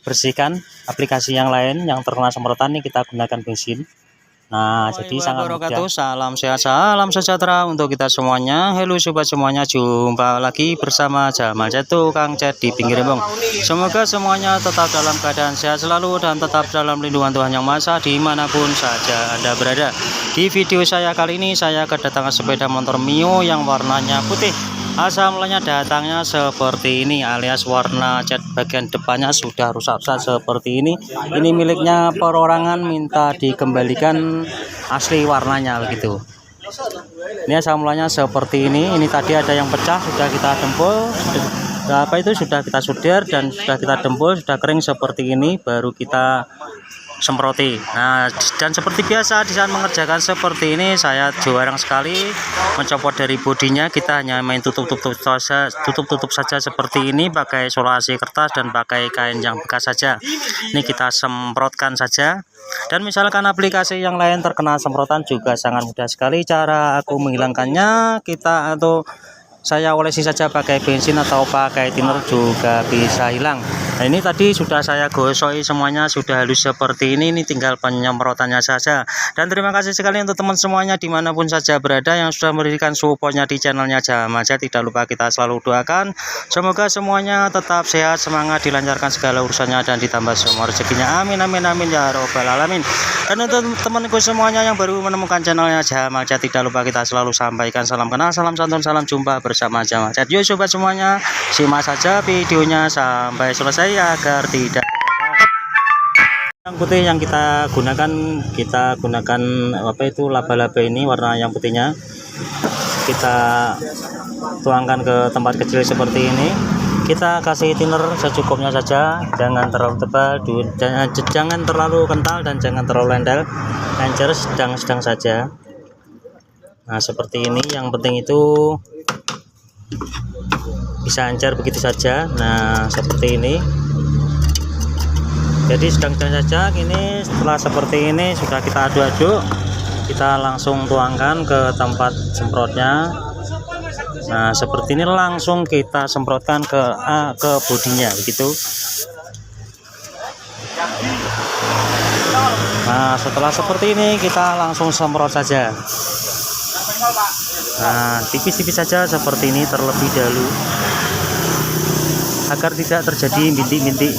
bersihkan aplikasi yang lain yang terkena semprotan, ini kita gunakan bensin. Nah, jadi sangat mudah. Salam sehat, salam sejahtera untuk kita semuanya. Halo sobat semuanya, jumpa lagi bersama Jamal Cat, tukang cat di pinggir embong. Semoga semuanya tetap dalam keadaan sehat selalu dan tetap dalam lindungan Tuhan Yang Maha Esa dimanapun saja Anda berada. Di video saya kali ini saya kedatangan sepeda motor Mio yang warnanya putih. Asal mulanya datangnya seperti ini, alias warna cat bagian depannya sudah rusak seperti ini. Ini miliknya perorangan, minta dikembalikan asli warnanya begitu. Ini asal mulanya seperti ini. Ini tadi ada yang pecah, sudah kita dempul. Sudah kita sudir dan sudah kita dempul, sudah kering seperti ini, baru kita semproti. Nah, dan seperti biasa di saat mengerjakan seperti ini saya jarang sekali mencopot dari bodinya. Kita hanya main tutup-tutup saja seperti ini pakai isolasi kertas dan pakai kain yang bekas saja. Ini kita semprotkan saja. Dan misalkan aplikasi yang lain terkena semprotan juga sangat mudah sekali cara aku menghilangkannya. Saya olesi saja pakai bensin atau pakai thinner juga bisa hilang. Nah, ini tadi sudah saya gosoi semuanya, sudah halus seperti ini tinggal penyemprotannya saja. Dan terima kasih sekali untuk teman semuanya dimanapun saja berada yang sudah memberikan supportnya di channelnya Jamal Cat. Tidak lupa kita selalu doakan semoga semuanya tetap sehat, semangat, dilancarkan segala urusannya dan ditambah semua rezekinya, amin amin amin ya robbal alamin. Dan untuk temanku semuanya yang baru menemukan channelnya Jamal Cat, tidak lupa kita selalu sampaikan salam kenal, salam santun, salam jumpa bersama Jamal Cat. Yuk sobat semuanya, simak saja videonya sampai selesai agar tidak yang putih yang kita gunakan laba-laba ini, warna yang putihnya kita tuangkan ke tempat kecil seperti ini. Kita kasih thinner secukupnya saja, jangan terlalu tebal, jangan terlalu kental dan jangan terlalu encer, sedang-sedang saja. Nah, seperti ini, yang penting itu bisa encer begitu saja. Nah, seperti ini, jadi sedang-sedang saja. Ini setelah seperti ini sudah kita aduk-aduk, kita langsung tuangkan ke tempat semprotnya. Nah, seperti ini langsung kita semprotkan ke bodinya begitu. Nah, setelah seperti ini kita langsung semprot saja. Nah, tipis-tipis saja seperti ini terlebih dahulu agar tidak terjadi bintik-bintik.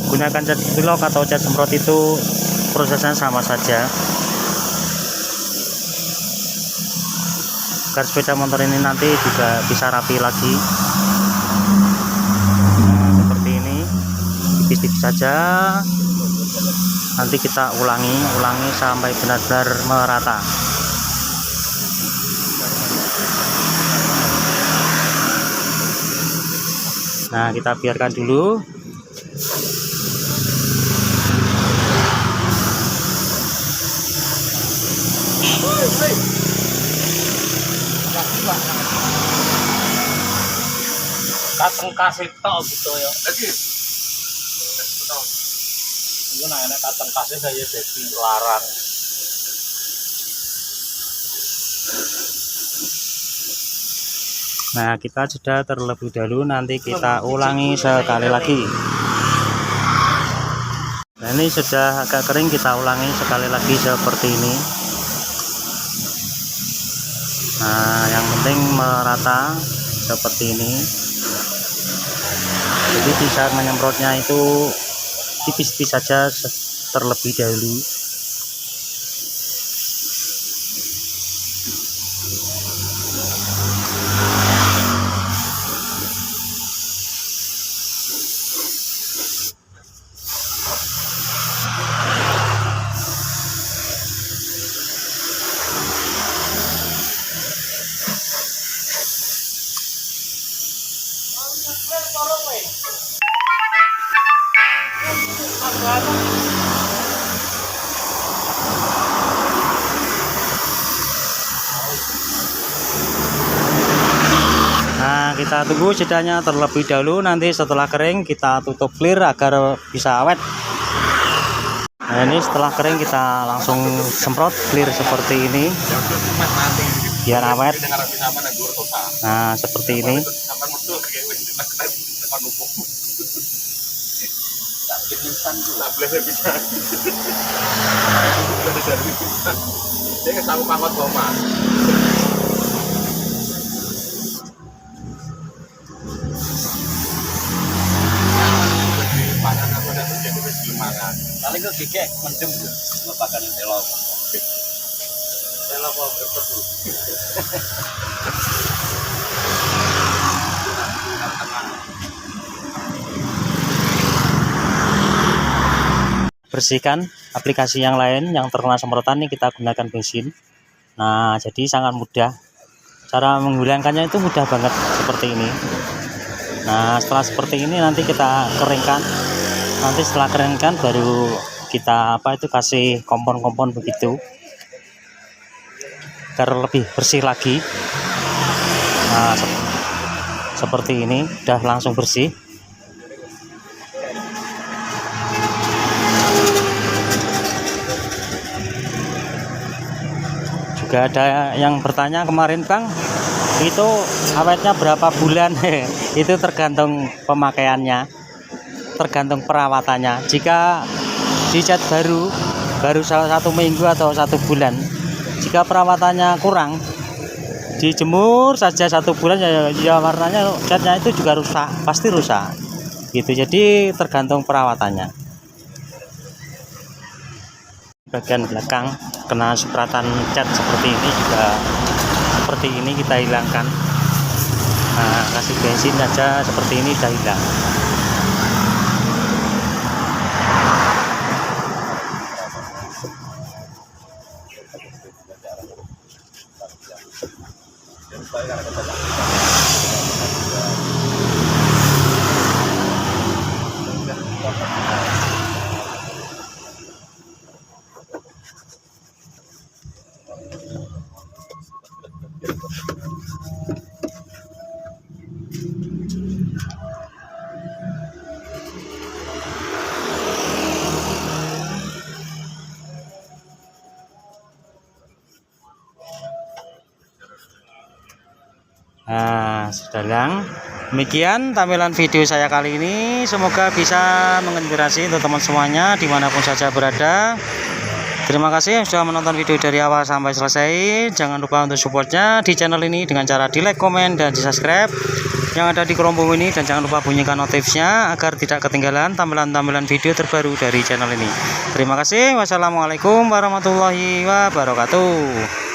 Gunakan cat pilok atau cat semprot itu prosesnya sama saja agar sepeda motor ini nanti juga bisa rapi lagi. Nah, seperti ini tipis-tipis saja, nanti kita ulangi sampai benar-benar merata. Nah, kita biarkan dulu. Kateng kasih tok gitu ya. Lagi. Itu nanya kateng kasih saya jadi larang. Nah, kita sudah terlebih dahulu, nanti kita ulangi sekali lagi. Nah, ini sudah agak kering, kita ulangi sekali lagi seperti ini. Nah, yang penting merata seperti ini. Jadi di saat menyemprotnya itu tipis-tipis saja terlebih dahulu. Nah, kita tunggu jedanya terlebih dahulu, nanti setelah kering kita tutup clear agar bisa awet. Nah, ini setelah kering kita langsung semprot clear seperti ini. biar awet. Nah, seperti ini. Paling ke gigek mendem makan telok. Telok kok berpedu. Bersihkan aplikasi yang lain yang terkena semprotan ini kita gunakan bensin. Nah, jadi sangat mudah. Cara menghilangkannya itu mudah banget seperti ini. Nah, setelah seperti ini nanti kita keringkan. Nanti setelah keringkan baru kita kasih kompon-kompon begitu agar lebih bersih lagi. Nah, seperti ini udah langsung bersih. Juga ada yang bertanya kemarin, Bang, itu awetnya berapa bulan? Itu tergantung pemakaiannya, tergantung perawatannya. Jika dicat baru 1 minggu atau 1 bulan. Jika perawatannya kurang, dijemur saja 1 bulan ya warnanya catnya itu juga rusak, pasti rusak gitu. Jadi tergantung perawatannya. Bagian belakang kena semprotan cat seperti ini juga seperti ini kita hilangkan. Nah, kasih bensin aja seperti ini udah hilang. Nah, saudara, demikian tampilan video saya kali ini. Semoga bisa menginspirasi untuk teman semuanya dimanapun saja berada. Terima kasih yang sudah menonton video dari awal sampai selesai. Jangan lupa untuk supportnya di channel ini dengan cara di like, komen, dan di subscribe yang ada di kolom bawah ini. Dan jangan lupa bunyikan notifnya agar tidak ketinggalan tampilan-tampilan video terbaru dari channel ini. Terima kasih. Wassalamualaikum warahmatullahi wabarakatuh.